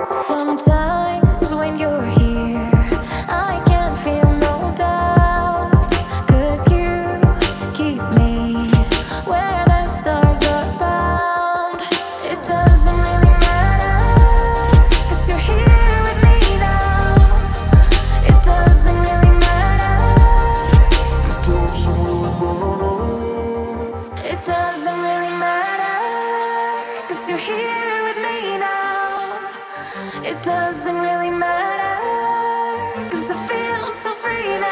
Sometimes when you're here, I can't feel no doubts. 'Cause you keep me where the stars are bound. It doesn't really matter, 'cause you're here with me now. It doesn't really matter. It doesn't really matter, 'cause you're here with me now. It doesn't really matter, 'cause I feel so free now.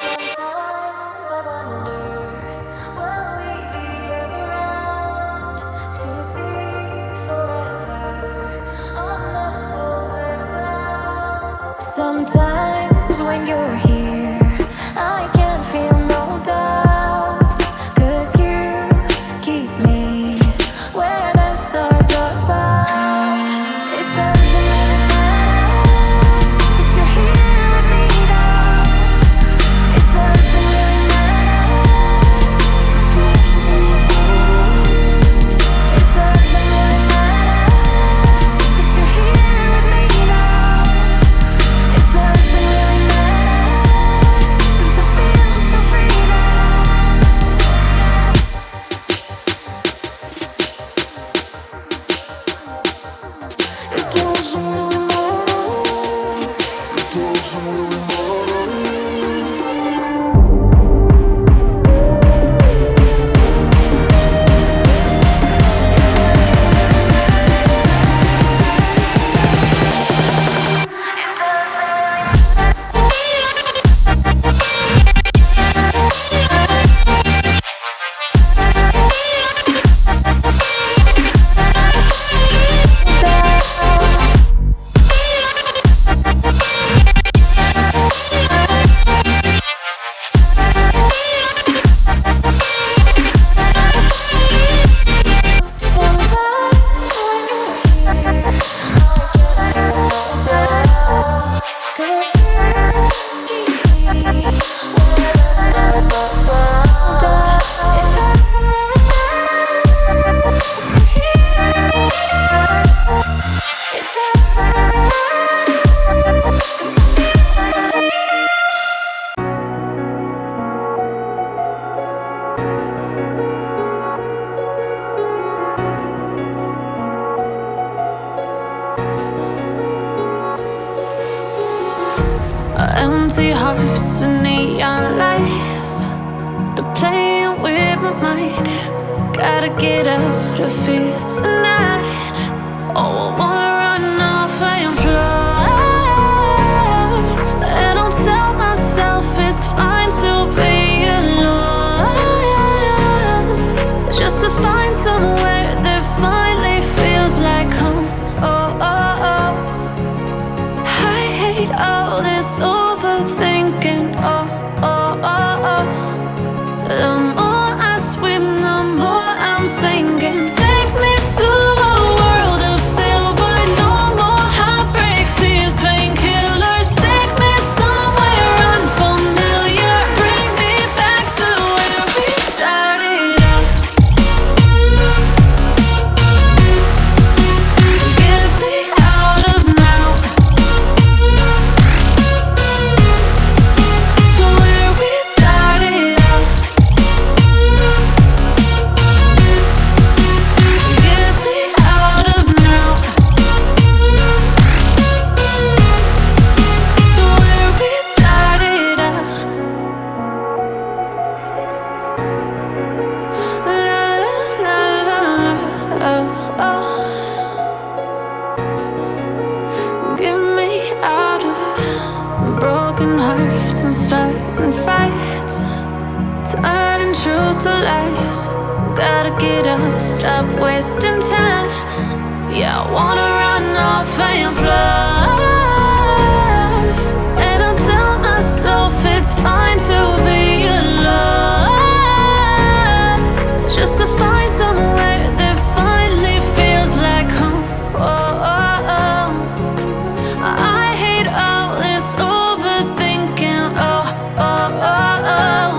Sometimes I wonder, will we be around to see forever on the silver cloud? Sometimes when you're here, I can't feel no doubts. 'Cause you keep me where the stars are bound. It doesn't really matter, 'cause you're here with me now. It doesn't really matter. It doesn't really matter, 'cause you're here with me now. It doesn't really matter, 'cause I feel so free now. It doesn't really matter. It doesn't really Sometimes when you're here, I can't feel no doubts. 'Cause you keep me where the stars are bound. It doesn't really matter, 'cause you're here with me now. It doesn't really matter, 'cause I feel so free now. Empty hearts and neon lights, they're playing with my mind. Gotta get out of here tonight. Oh, I wanna run off and fly. And I'll tell myself it's fine to be alone, just to find somewhere that finally feels like home. Oh, oh, oh. I hate all this overthinking. Oh, oh, oh, oh. The more I swim, the more I'm sinking. Take me to a world of silver. No more heartbreaks, tears, painkillers. Take me somewhere unfamiliar. Bring me back to where we started out. Get me out of now. To where we started out. Get me out of now. To where we started out. La la la la la. Oh, oh. Get me out of broken hearts and starting fights, turning truth to lies. Gotta get up, stop wasting time. Yeah, I wanna run off and fly. And I'll tell myself it's fine to be alone, just to find somewhere that finally feels like home. Oh, oh, oh. I hate all this overthinking. Oh, oh, oh, oh.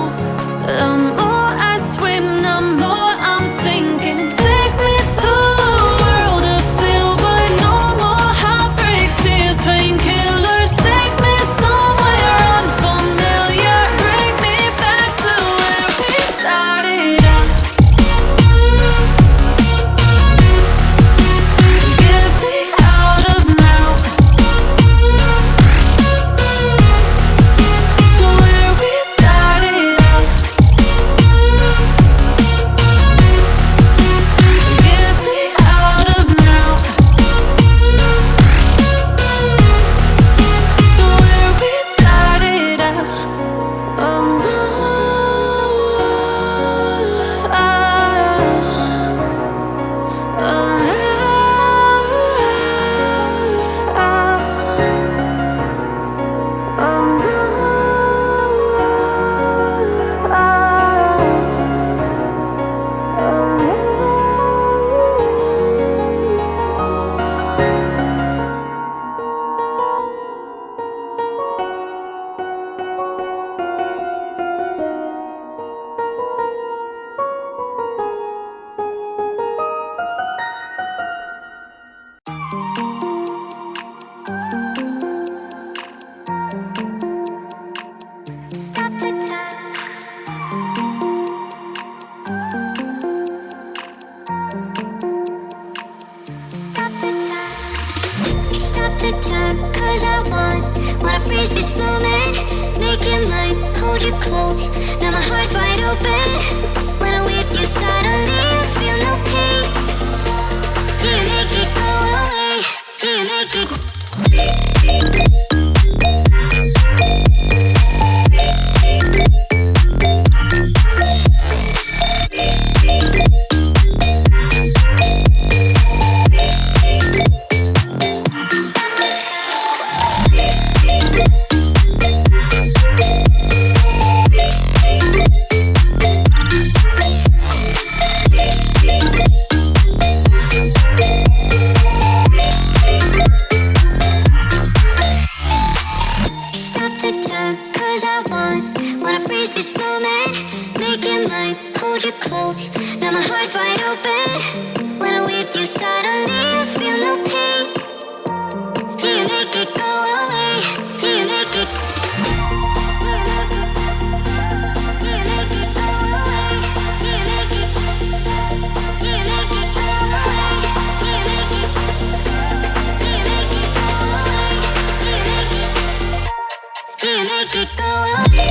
The more I swim, the more I'm sinking. Take me to a world of silver. No more heartbreaks, tears, painkillers. Take me somewhere unfamiliar. Bring me back to where we started out. Get me out of now, to where we started out. Get me out of now, to where we started out. Oh no, Stop the time, 'cause I wanna freeze this moment. Make it mine, hold you close. Now my heart's wide open. When I'm with you, suddenly I feel no pain. Do you make it go away? Do you make it? Stop the time, 'cause I wanna freeze this moment. Make it mine, hold you close. Now my heart's wide open. When I'm with you, suddenly I feel no pain. Do you make it go away? Do you make it? Do you make it go away? Do you make it? Do you make it go away? Do you make it? Do you make it go away? Do you make it go away?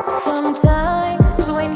sometimes when